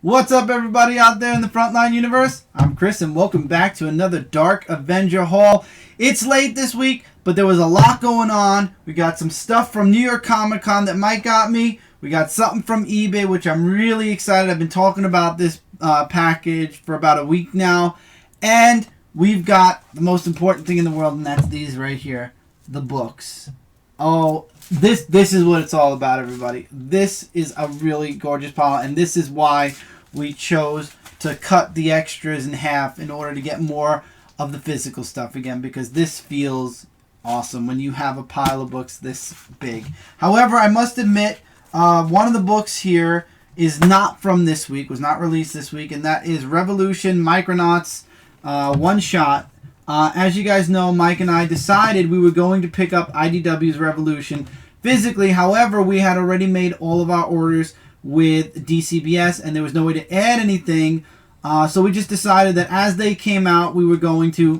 What's up, everybody out there in the Frontline universe? I'm Chris, and welcome back to another Dark Avenger haul. It's late this week, but there was a lot going on. We got some stuff from New York Comic Con that Mike got me. We got something from eBay, which I'm really excited. I've been talking about this package for about a week now. And we've got the most important thing in the world, and that's these right here, the books. Oh, this is what it's all about, everybody. This is a really gorgeous pile, and this is why we chose to cut the extras in half in order to get more of the physical stuff again, because this feels awesome when you have a pile of books this big. However, I must admit, one of the books here is not from this week, was not released this week, and that is Revolution Micronauts One Shot. As you guys know, Mike and I decided we were going to pick up IDW's Revolution physically. However, we had already made all of our orders with DCBS, and there was no way to add anything. So we just decided that as they came out, we were going to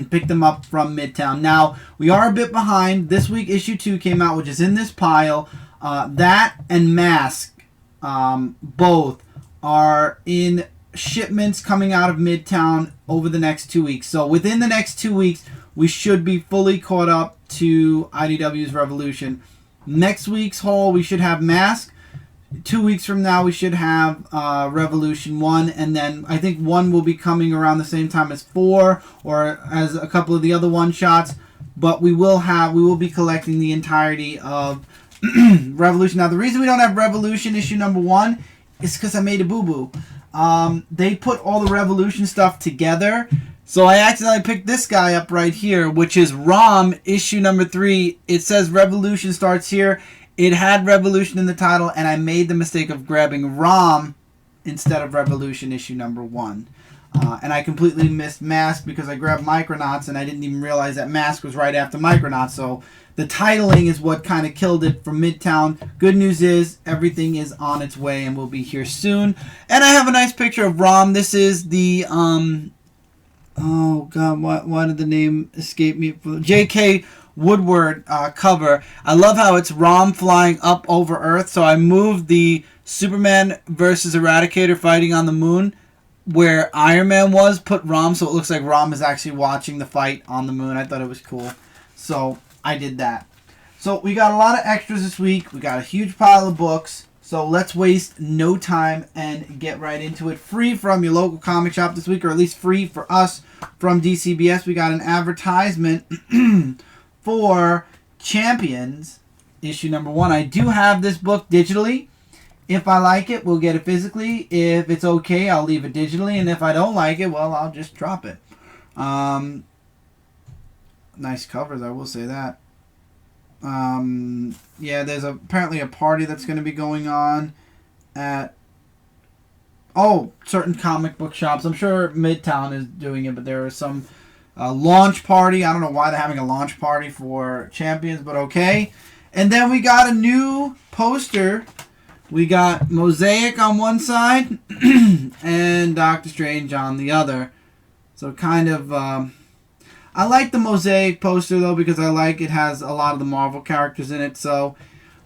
pick them up from Midtown. Now, we are a bit behind. This week, issue 2 came out, which is in this pile. That and Mask, both are in shipments coming out of Midtown over the next 2 weeks. So within the next 2 weeks, we should be fully caught up to IDW's Revolution. Next week's haul, we should have Mask. 2 weeks from now, we should have Revolution 1, and then I think 1 will be coming around the same time as 4, or as a couple of the other one-shots. But we will be collecting the entirety of Revolution. Now, the reason we don't have Revolution issue number 1 is because I made a boo-boo. They put all the Revolution stuff together, so I accidentally picked this guy up right here, which is ROM issue number 3. It says Revolution starts here. It had Revolution in the title, and I made the mistake of grabbing ROM instead of Revolution issue number 1. And I completely missed Mask because I grabbed Micronauts, and I didn't even realize that Mask was right after Micronauts. So the titling is what kind of killed it from Midtown. Good news is everything is on its way and will be here soon. And I have a nice picture of ROM. This is the oh god, why did the name escape me? J.K. Woodward cover. I love how it's ROM flying up over Earth. So I moved the Superman versus Eradicator fighting on the moon where Iron Man was, put ROM, so it looks like ROM is actually watching the fight on the moon. I thought it was cool, so I did that. So we got a lot of extras this week. We got a huge pile of books, so let's waste no time and get right into it. Free from your local comic shop this week, or at least free for us from DCBS. We got an advertisement for Champions issue number 1. I do have this book digitally. If I like it, we'll get it physically. If it's okay, I'll leave it digitally. And if I don't like it, well, I'll just drop it. Nice covers, I will say that. Yeah, there's apparently a party that's going to be going on at certain comic book shops. I'm sure Midtown is doing it, but there is some launch party. I don't know why they're having a launch party for Champions, but okay. And then we got a new poster. We got Mosaic on one side and Doctor Strange on the other. So kind of, I like the Mosaic poster though, because I like it has a lot of the Marvel characters in it. So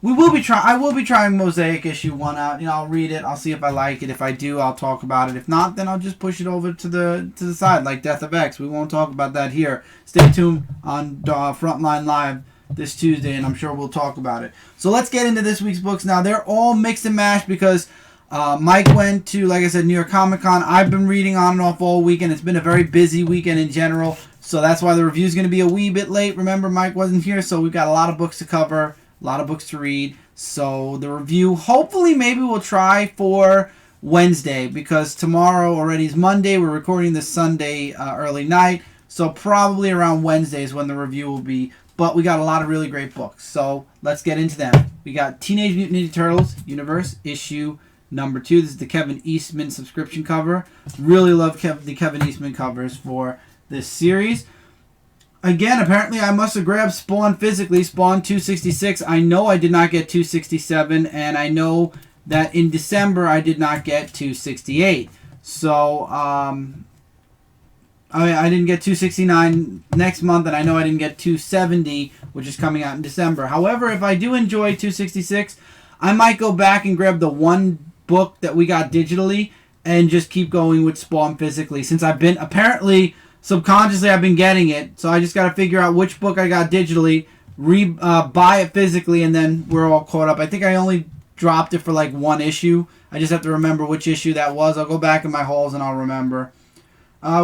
I will be trying Mosaic issue 1 out. You know, I'll read it. I'll see if I like it. If I do, I'll talk about it. If not, then I'll just push it over to the side like Death of X. We won't talk about that here. Stay tuned on Frontline Live this Tuesday, and I'm sure we'll talk about it. So let's get into this week's books now. They're all mixed and mashed because Mike went to, like I said, New York Comic Con. I've been reading on and off all weekend. It's been a very busy weekend in general, so that's why the review is going to be a wee bit late. Remember, Mike wasn't here, so we've got a lot of books to cover, a lot of books to read. So the review, hopefully, maybe we'll try for Wednesday, because tomorrow already is Monday. We're recording this Sunday early night, so probably around Wednesday is when the review will be. But we got a lot of really great books, so let's get into them. We got Teenage Mutant Ninja Turtles Universe issue number 2. This is the Kevin Eastman subscription cover. Really love the Kevin Eastman covers for this series. Again, apparently I must have grabbed Spawn physically, Spawn 266. I know I did not get 267, and I know that in December I did not get 268. So, I didn't get 269 next month, and I know I didn't get 270, which is coming out in December. However, if I do enjoy 266, I might go back and grab the one book that we got digitally and just keep going with Spawn physically. Since I've been, apparently, subconsciously, I've been getting it. So I just got to figure out which book I got digitally, buy it physically, and then we're all caught up. I think I only dropped it for like one issue. I just have to remember which issue that was. I'll go back in my hauls and I'll remember.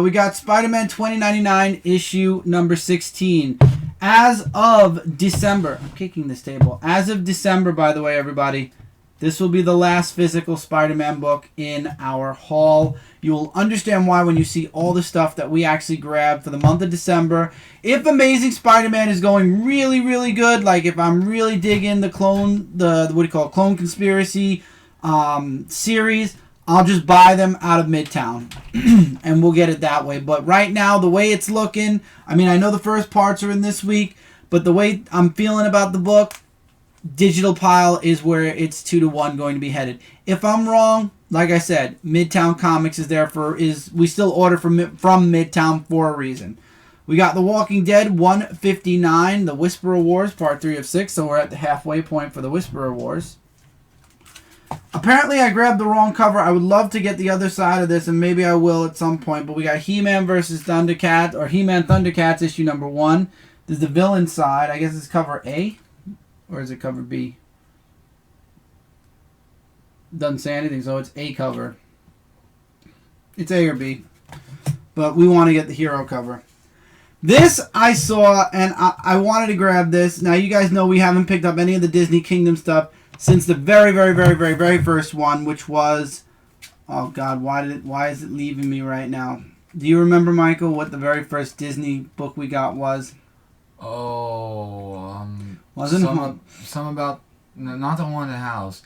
We got Spider-Man 2099 issue number 16. As of December, I'm kicking this table. As of December, by the way, everybody, this will be the last physical Spider-Man book in our haul. You will understand why when you see all the stuff that we actually grabbed for the month of December. If Amazing Spider-Man is going really, really good, like if I'm really digging the Clone Conspiracy series, I'll just buy them out of Midtown and we'll get it that way. But right now, the way it's looking, I mean, I know the first parts are in this week, but the way I'm feeling about the book, digital pile is where it's 2-1 going to be headed. If I'm wrong, like I said, Midtown Comics is there we still order from Midtown for a reason. We got The Walking Dead 159, The Whisperer Wars, part 3 of 6, so we're at the halfway point for The Whisperer Wars. Apparently I grabbed the wrong cover. I would love to get the other side of this, and maybe I will at some point, but we got He-Man versus Thundercats, or He-Man Thundercats issue number 1. There's the villain side. I guess it's cover A, or is it cover B? Doesn't say anything, so it's A cover. It's A or B. But we want to get the hero cover. This I saw, and I wanted to grab this. Now, you guys know we haven't picked up any of the Disney Kingdom stuff since the very, very, very, very, very first one, which was... Oh, God, why is it leaving me right now? Do you remember, Michael, what the very first Disney book we got was? Oh, wasn't some about... No, not the Haunted House.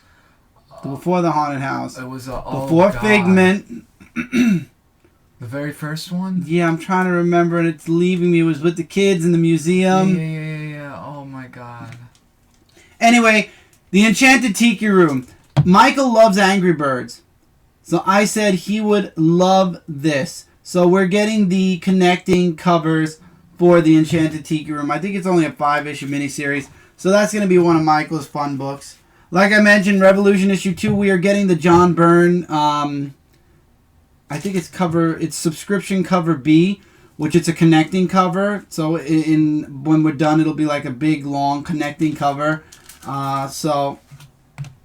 Before the Haunted House. It was before God. Figment. The very first one? Yeah, I'm trying to remember, and it's leaving me. It was with the kids in the museum. Yeah. Oh, my God. Anyway, the Enchanted Tiki Room. Michael loves Angry Birds. So I said he would love this. So we're getting the connecting covers for the Enchanted Tiki Room. I think it's only a 5-issue miniseries. So that's going to be one of Michael's fun books. Like I mentioned, Revolution issue 2, we are getting the John Byrne... I think it's subscription cover B, which it's a connecting cover. So when we're done, it'll be like a big, long connecting cover. So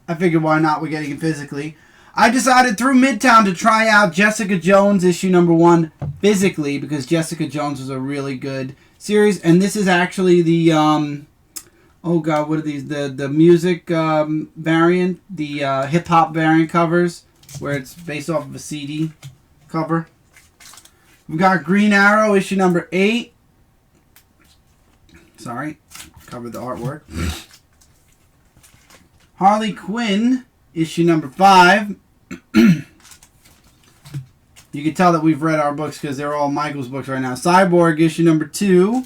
I figured why not? We're getting it physically. I decided through Midtown to try out Jessica Jones issue number 1 physically because Jessica Jones was a really good series. And this is actually the, oh God, what are these? The music variant, the hip-hop variant covers, where it's based off of a CD cover. We've got Green Arrow, issue number 8. Sorry, covered the artwork. Harley Quinn, issue number 5. You can tell that we've read our books because they're all Michael's books right now. Cyborg, issue number 2.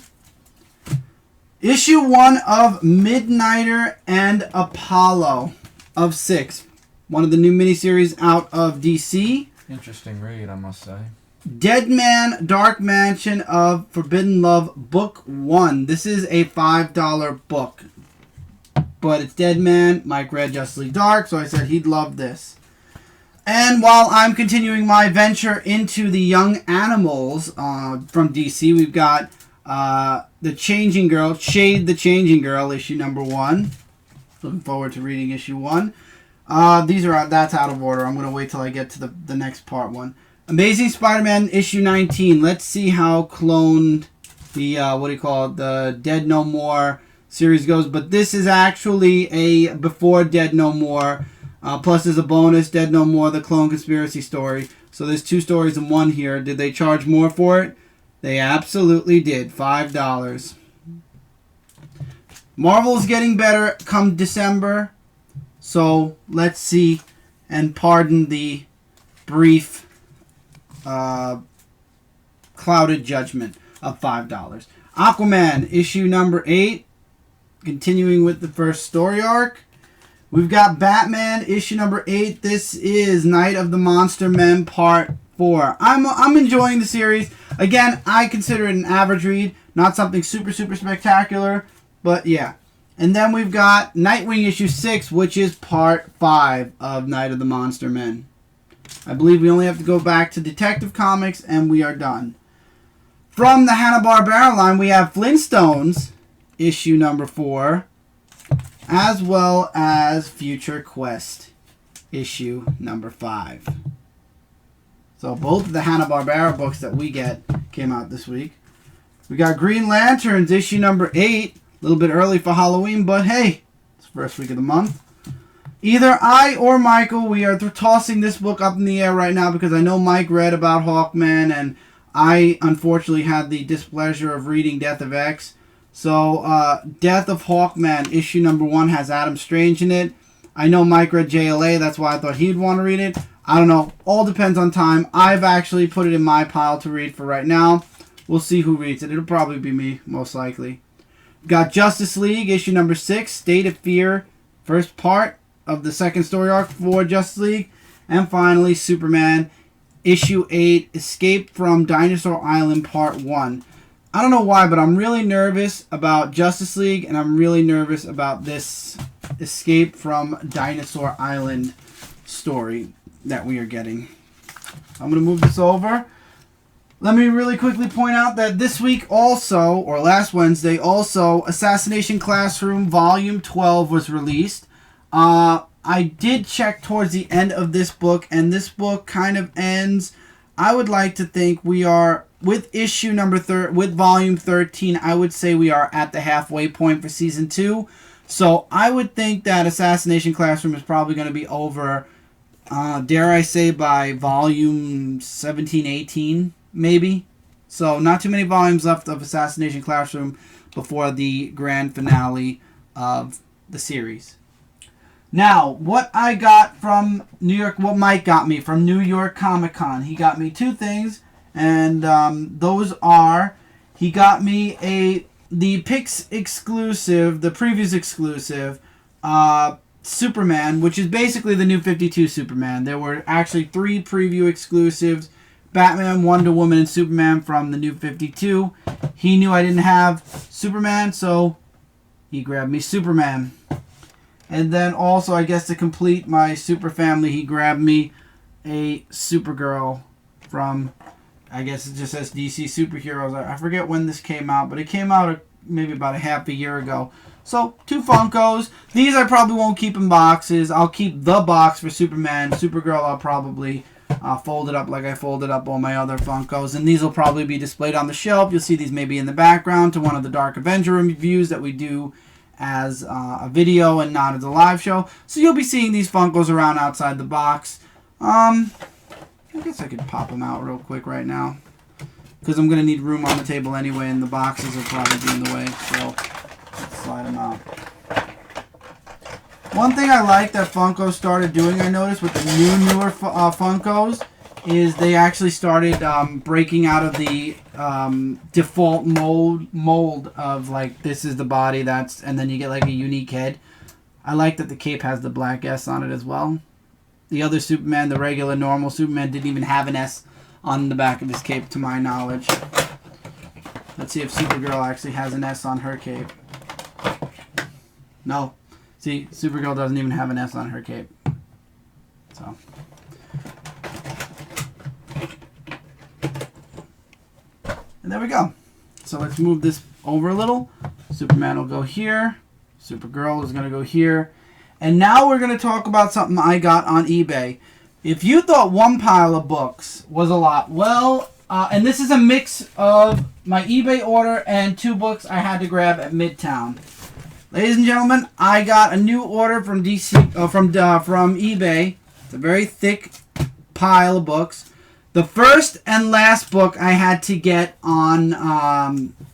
Issue 1 of Midnighter and Apollo of 6. One of the new miniseries out of DC. Interesting read, I must say. Dead Man, Dark Mansion of Forbidden Love, Book 1. This is a $5 book. But it's Dead Man. Mike read Justice League Dark, so I said he'd love this. And while I'm continuing my venture into the Young Animals from DC, we've got The Changing Girl, Shade the Changing Girl, issue number 1. Looking forward to reading issue 1. That's out of order. I'm going to wait till I get to the next part 1. Amazing Spider-Man issue 19. Let's see how cloned the, the Dead No More series goes. But this is actually a before Dead No More. Plus there's a bonus, Dead No More, the Clone Conspiracy story. So there's 2 stories in one here. Did they charge more for it? They absolutely did. $5. Marvel's getting better come December. So let's see, and pardon the brief clouded judgment of $5. Aquaman, issue number 8, continuing with the first story arc. We've got Batman, issue number 8. This is Night of the Monster Men, part 4. I'm enjoying the series. Again, I consider it an average read, not something super, super spectacular, but yeah. And then we've got Nightwing issue 6, which is part 5 of Night of the Monster Men. I believe we only have to go back to Detective Comics and we are done. From the Hanna-Barbera line, we have Flintstones issue number 4, as well as Future Quest issue number 5. So both of the Hanna-Barbera books that we get came out this week. We got Green Lanterns issue number 8. A little bit early for Halloween, but hey, it's the first week of the month. Either I or Michael, we are tossing this book up in the air right now because I know Mike read about Hawkman, and I unfortunately had the displeasure of reading Death of X. So, Death of Hawkman issue number 1 has Adam Strange in it. I know Mike read JLA, that's why I thought he'd want to read it. I don't know. All depends on time. I've actually put it in my pile to read for right now. We'll see who reads it. It'll probably be me, most likely. Got Justice League, issue number 6, State of Fear, first part of the second story arc for Justice League. And finally, Superman, issue 8, Escape from Dinosaur Island, part 1. I don't know why, but I'm really nervous about Justice League, and I'm really nervous about this Escape from Dinosaur Island story that we are getting. I'm going to move this over. Let me really quickly point out that this week also, or last Wednesday also, Assassination Classroom Volume 12 was released. I did check towards the end of this book, and this book kind of ends. I would like to think we are, with issue number with Volume 13, I would say we are at the halfway point for Season 2. So I would think that Assassination Classroom is probably going to be over, dare I say, by Volume 17, 18. Maybe. So not too many volumes left of Assassination Classroom before the grand finale of the series. Now, what I got from New York, what Mike got me from New York Comic Con. He got me 2 things, and those are, he got me the Pix exclusive, the previews exclusive, Superman, which is basically the new 52 Superman. There were actually 3 preview exclusives. Batman, Wonder Woman, and Superman from the New 52. He knew I didn't have Superman, so he grabbed me Superman. And then also, I guess to complete my super family, he grabbed me a Supergirl from, I guess it just says DC Superheroes. I forget when this came out, but it came out maybe about a half a year ago. So, 2 Funkos. These I probably won't keep in boxes. I'll keep the box for Superman. Supergirl I'll probably fold it up like I folded up all my other Funkos, and these will probably be displayed on the shelf. You'll see these maybe in the background to one of the Dark Avenger reviews that we do as a video and not as a live show. So you'll be seeing these Funkos around outside the box. I guess I could pop them out real quick right now because I'm going to need room on the table anyway, and the boxes will probably be in the way, so let's slide them out. One thing I like that Funko started doing, I noticed, with the newer Funkos, is they actually started breaking out of the default mold of, like, this is the body, and then you get, like, a unique head. I like that the cape has the black S on it as well. The other Superman, the regular, normal Superman, didn't even have an S on the back of his cape, to my knowledge. Let's see if Supergirl actually has an S on her cape. No. See, Supergirl doesn't even have an S on her cape. So. And there we go. So let's move this over a little. Superman will go here. Supergirl is going to go here. And now we're going to talk about something I got on eBay. If you thought one pile of books was a lot, well, and this is a mix of my eBay order and 2 books I had to grab at Midtown. Ladies and gentlemen, I got a new order from from eBay. It's a very thick pile of books. The first and last book I had to get on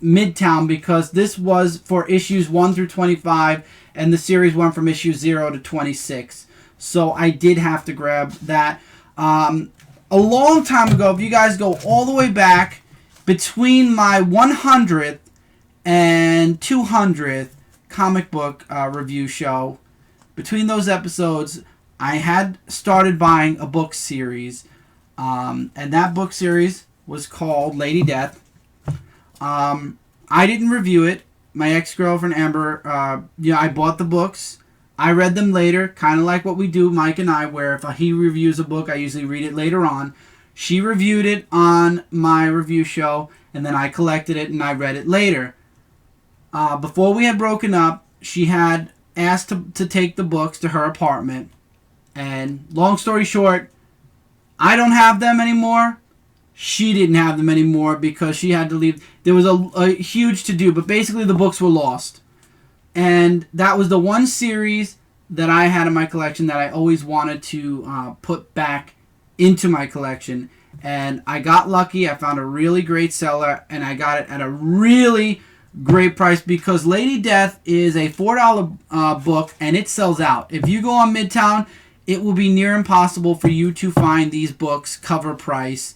Midtown because this was for issues 1 through 25, and the series went from issue 0 to 26. So I did have to grab that. A long time ago, if you guys go all the way back between my 100th and 200th comic book review show, between those episodes, I had started buying a book series. And that book series was called Lady Death. I didn't review it. my ex-girlfriend Amber, I bought the books. I read them later, kind of like what we do, Mike and I, where if he reviews a book, I usually read it later on. She reviewed it on my review show, and then I collected it and I read it later. Before we had broken up, she had asked to take the books to her apartment. And long story short, I don't have them anymore. She didn't have them anymore because she had to leave. There was a huge to-do, but basically the books were lost. And that was the one series that I had in my collection that I always wanted to put back into my collection. And I got lucky. I found a really great seller, and I got it at a really great price because Lady Death is a $4 book, and it sells out. If you go on Midtown, it will be near impossible for you to find these books cover price,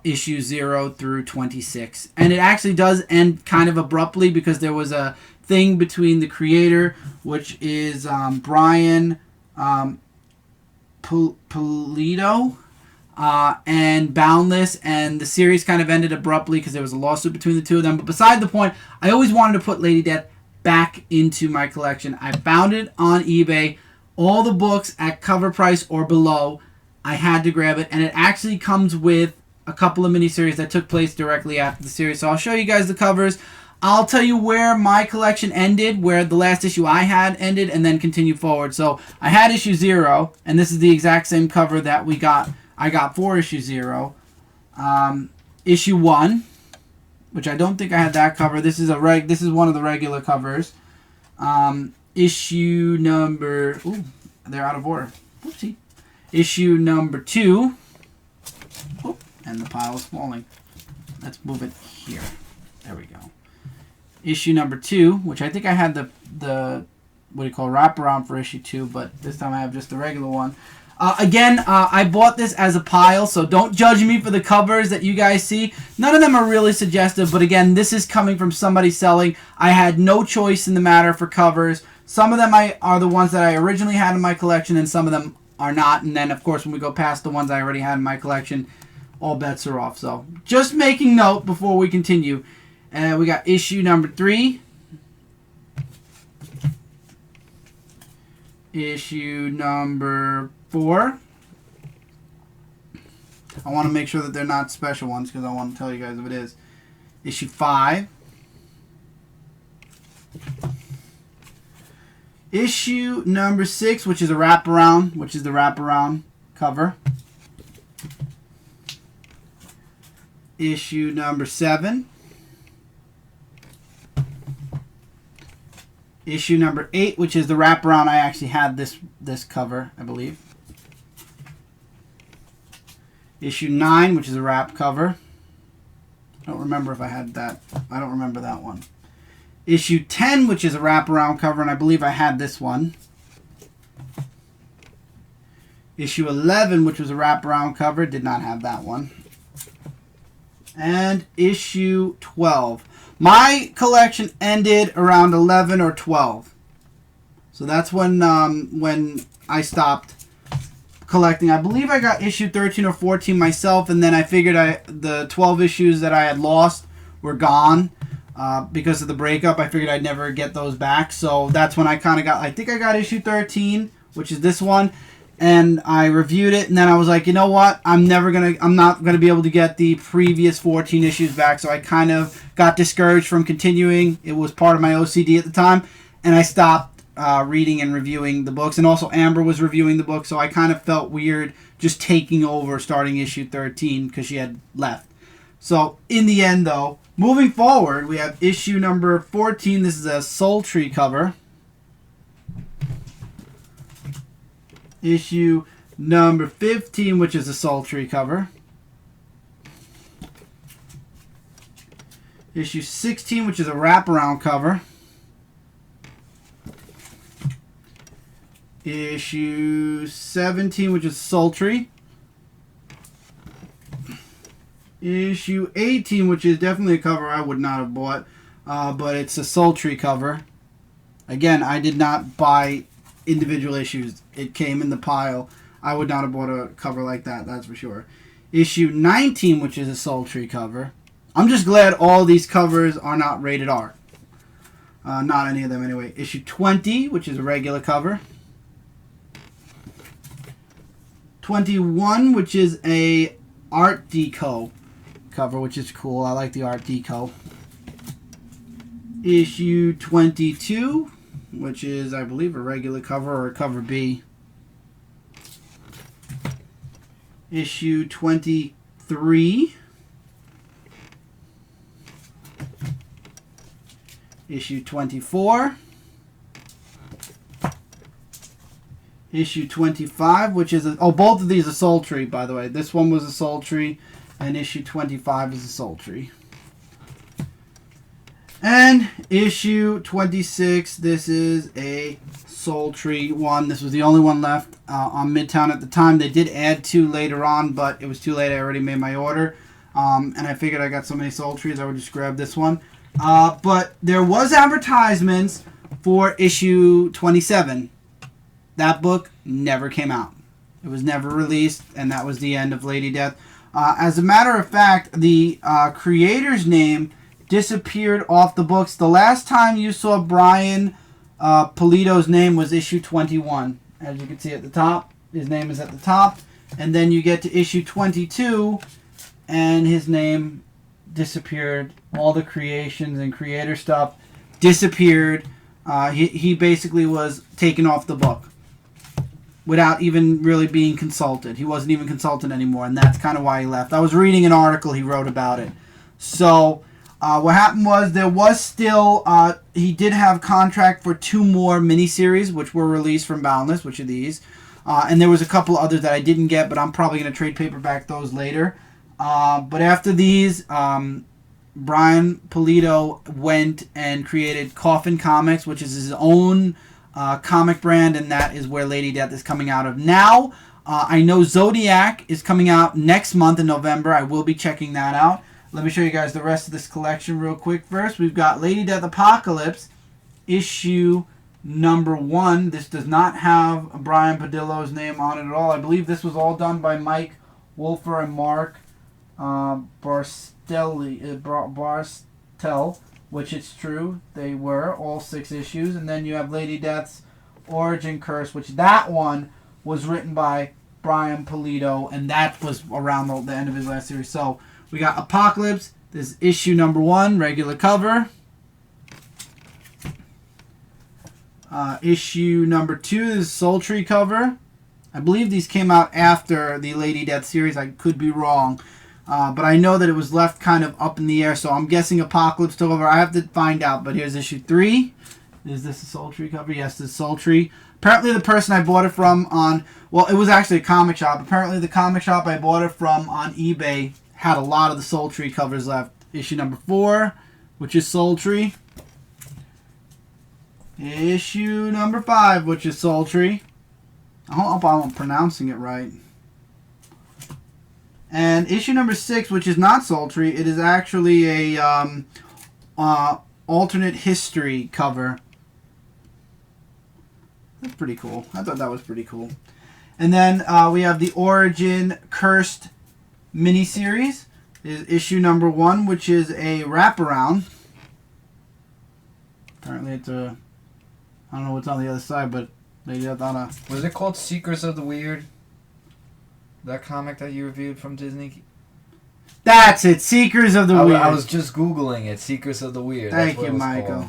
issue 0 through 26. And it actually does end kind of abruptly because there was a thing between the creator, which is Brian Pulido, and Boundless, and the series kind of ended abruptly because there was a lawsuit between the two of them. But beside the point, I always wanted to put Lady Death back into my collection. I found it on eBay. All the books at cover price or below. I had to grab it, and it actually comes with a couple of miniseries that took place directly after the series. So I'll show you guys the covers. I'll tell you where my collection ended, where the last issue I had ended, and then continue forward. So I had issue 0, and this is the exact same cover that I got for issue 0. Issue 1, which I don't think I had that cover. This is one of the regular covers. Issue number... Ooh, they're out of order. Whoopsie. Issue number 2. Oh, and the pile is falling. Let's move it here. There we go. Issue number 2, which I think I had the what do you call wraparound for issue 2, but this time I have just the regular one. Again, I bought this as a pile, so don't judge me for the covers that you guys see. None of them are really suggestive, but again, this is coming from somebody selling. I had no choice in the matter for covers. Some of them are the ones that I originally had in my collection, and some of them are not. And then, of course, when we go past the ones I already had in my collection, all bets are off. So just making note before we continue. We got issue number 3. Issue number 4. I want to make sure that they're not special ones because I want to tell you guys if it is. Issue 5. Issue number 6, which is a wraparound, which is the wraparound cover. Issue number 7. Issue number 8, which is the wraparound. I actually had this cover, I believe. Issue 9, which is a wrap cover. I don't remember if I had that. I don't remember that one. Issue 10, which is a wraparound cover, and I believe I had this one. Issue 11, which was a wraparound cover, did not have that one. And issue 12. My collection ended around 11 or 12. So that's when I stopped collecting. I believe I got issue 13 or 14 myself, and then I figured the 12 issues that I had lost were gone because of the breakup. I figured I'd never get those back. So that's when I kind of got, I think I got issue 13, which is this one. And I reviewed it, and then I was like, you know what? I'm not gonna be able to get the previous 14 issues back. So I kind of got discouraged from continuing. It was part of my OCD at the time, and I stopped reading and reviewing the books. And also Amber was reviewing the book, so I kind of felt weird just taking over, starting issue 13 because she had left. So in the end, though, moving forward, we have issue number 14. This is a Soul Tree cover. Issue number 15, which is a Soul Tree cover. Issue 16, which is a wraparound cover. Issue 17, which is Soul Tree. Issue 18, which is definitely a cover I would not have bought, but it's a Soul Tree cover. Again, I did not buy individual issues. It came in the pile. I would not have bought a cover like that, that's for sure. Issue 19, which is a Soul Tree cover. I'm just glad all these covers are not rated R. Not any of them anyway. Issue 20, which is a regular cover. 21, which is a Art Deco cover, which is cool. I like the Art Deco. Issue 22, which is, I believe, a regular cover or a cover B. Issue 23. Issue 24. Issue 25, which is both of these are Sultry, by the way. This one was a Sultry, and issue 25 is a Sultry. And issue 26, this is a Sultry one. This was the only one left on Midtown at the time. They did add 2 later on, but it was too late. I already made my order. And I figured I got so many Sultrys, I would just grab this one. But there was advertisements for issue 27. That book never came out. It was never released, and that was the end of Lady Death. As a matter of fact, the creator's name disappeared off the books. The last time you saw Brian Pulido's name was issue 21. As you can see at the top, his name is at the top. And then you get to issue 22, and his name disappeared. All the creations and creator stuff disappeared. He basically was taken off the book without even really being consulted. He wasn't even consulted anymore, and that's kind of why he left. I was reading an article he wrote about it. So what happened was there was still, he did have contract for 2 more miniseries, which were released from Boundless, which are these. And there was a couple others that I didn't get, but I'm probably going to trade paperback those later. But after these, Brian Pulido went and created Coffin Comics, which is his own comic brand, and that is where Lady Death is coming out of now. I know Zodiac is coming out next month in November. I will be checking that out. Let me show you guys the rest of this collection real quick. First, we've got Lady Death Apocalypse, issue number 1. This does not have Brian Padillo's name on it at all. I believe this was all done by Mike Wolfer and Mark Barstel, which it's true. They were all 6 issues. And then you have Lady Death's Origin Curse, which that one was written by Brian Pulido, and that was around the end of his last series. So we got Apocalypse. This is issue number 1, regular cover. Issue number 2 is Sultry cover. I believe these came out after the Lady Death series. I could be wrong. But I know that it was left kind of up in the air, so I'm guessing Apocalypse took over. I have to find out, but here's issue 3. Is this a Sultry cover? Yes, this is Sultry. Apparently the person I bought it from it was actually a comic shop. Apparently the comic shop I bought it from on eBay had a lot of the Sultry covers left. Issue number 4, which is Sultry. Issue number 5, which is Sultry. I hope I'm pronouncing it right. And issue number 6, which is not Sultry, it is actually a alternate history cover. That's pretty cool. I thought that was pretty cool. And then we have the Origin Cursed miniseries. Is issue number 1, which is a wraparound. Apparently it's a... I don't know what's on the other side, but maybe I thought a... Was it called Secrets of the Weird? That comic that you reviewed from Disney? That's it! Seekers of the Weird. I was just Googling it. Secrets of the Weird. Thank you, Michael.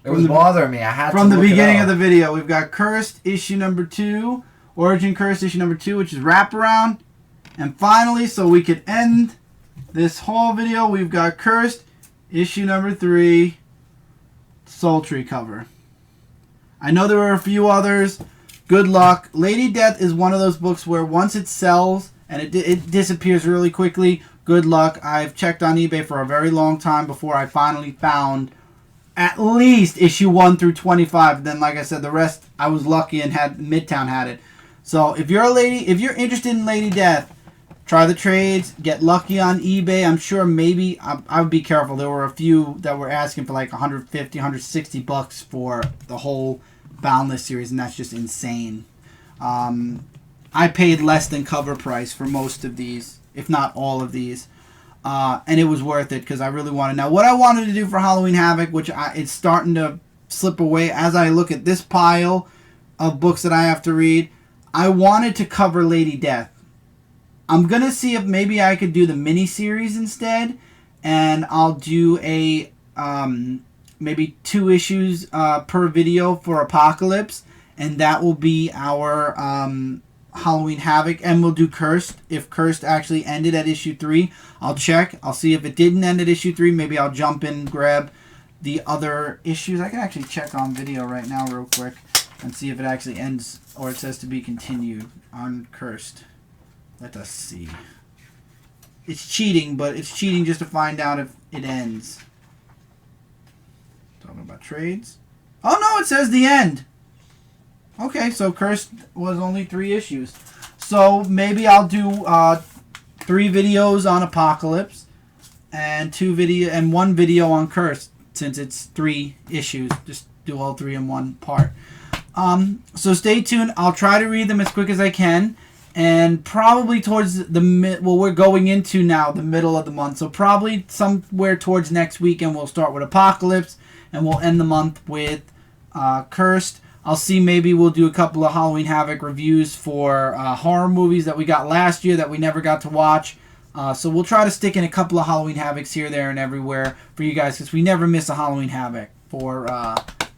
It was bothering me. I had to From the look beginning it of the video, we've got Cursed, issue number 2. Origin Cursed, issue number 2, which is wraparound. And finally, so we could end this whole video, we've got Cursed, issue number 3, Sultry cover. I know there were a few others. Good luck. Lady Death is one of those books where once it sells and it disappears really quickly, good luck. I've checked on eBay for a very long time before I finally found at least issue 1 through 25. Then, like I said, the rest I was lucky and had Midtown had it. So if you're interested in Lady Death, try the trades, get lucky on eBay. I'm sure maybe I would be careful. There were a few that were asking for like 150, 160 bucks for the whole Boundless series, and that's just insane. I paid less than cover price for most of these, if not all of these. and it was worth it because I really wanted. Now, what I wanted to do for Halloween Havoc, which it's starting to slip away as I look at this pile of books that I have to read, I wanted to cover Lady Death. I'm going to see if maybe I could do the mini-series instead, and I'll do a maybe 2 issues per video for Apocalypse, and that will be our Halloween Havoc, and we'll do Cursed. If Cursed actually ended at issue 3, I'll check. I'll see if it didn't end at issue 3. Maybe I'll jump in and grab the other issues. I can actually check on video right now real quick and see if it actually ends or it says to be continued on Cursed. Let us see. It's cheating, but it's cheating just to find out if it ends. Talking about trades. Oh no, it says the end. Okay, so Cursed was only 3 issues. So maybe I'll do 3 videos on Apocalypse and 1 video on Cursed, since it's 3 issues. Just do all 3 in one part. So stay tuned. I'll try to read them as quick as I can. And probably towards we're going into now the middle of the month. So probably somewhere towards next weekend we'll start with Apocalypse. And we'll end the month with Cursed. I'll see, maybe we'll do a couple of Halloween Havoc reviews for horror movies that we got last year that we never got to watch. So we'll try to stick in a couple of Halloween Havocs here, there, and everywhere for you guys, because we never miss a Halloween Havoc for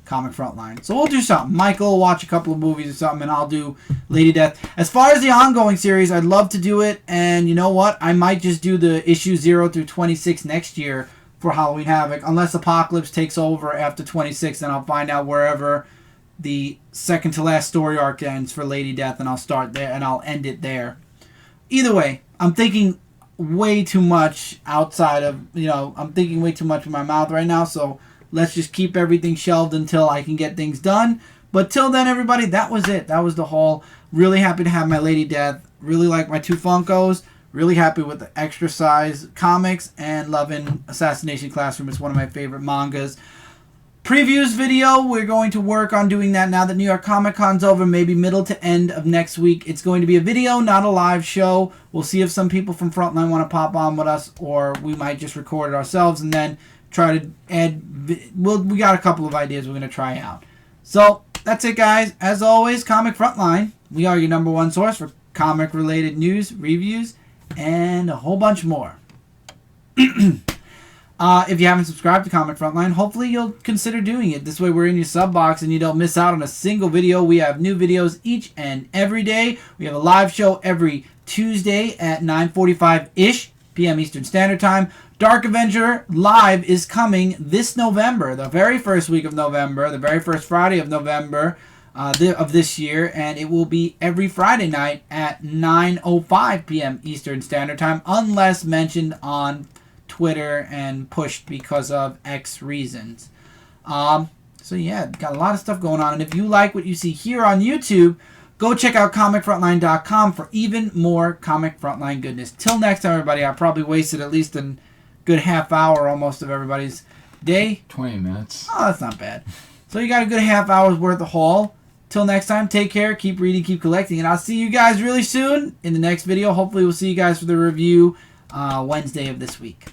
Comic Frontline. So we'll do something. Michael will watch a couple of movies or something, and I'll do Lady Death. As far as the ongoing series, I'd love to do it, and you know what? I might just do the issue 0 through 26 next year for Halloween Havoc, unless Apocalypse takes over after 26, then I'll find out wherever the second to last story arc ends for Lady Death, and I'll start there, and I'll end it there. Either way, I'm thinking way too much outside of, I'm thinking way too much with my mouth right now, so let's just keep everything shelved until I can get things done. But till then, everybody, that was it. That was the haul. Really happy to have my Lady Death. Really like my 2 Funkos. Really happy with the extra size comics, and loving Assassination Classroom. It's one of my favorite mangas. Previews video, we're going to work on doing that now that New York Comic Con's over, maybe middle to end of next week. It's going to be a video, not a live show. We'll see if some people from Frontline want to pop on with us, or we might just record it ourselves and then try to add... we got a couple of ideas we're going to try out. So, that's it, guys. As always, Comic Frontline. We are your #1 source for comic-related news, reviews, and a whole bunch more. If you haven't subscribed to Comic Frontline, hopefully you'll consider doing it. This way we're in your sub box and you don't miss out on a single video. We have new videos each and every day. We have a live show every Tuesday at 9:45-ish p.m. Eastern Standard Time. Dark Avenger Live is coming this November, the very first week of November, the very first Friday of November of this year, and it will be every Friday night at 9:05 p.m. Eastern Standard Time, unless mentioned on Twitter and pushed because of X reasons. So yeah, got a lot of stuff going on, and if you like what you see here on YouTube, go check out comicfrontline.com for even more Comic Frontline goodness. Till next time, everybody. I probably wasted at least a good half hour almost of everybody's day. 20 minutes. Oh, that's not bad. So you got a good half hour's worth of haul. Till next time, take care, keep reading, keep collecting, and I'll see you guys really soon in the next video. Hopefully we'll see you guys for the review Wednesday of this week.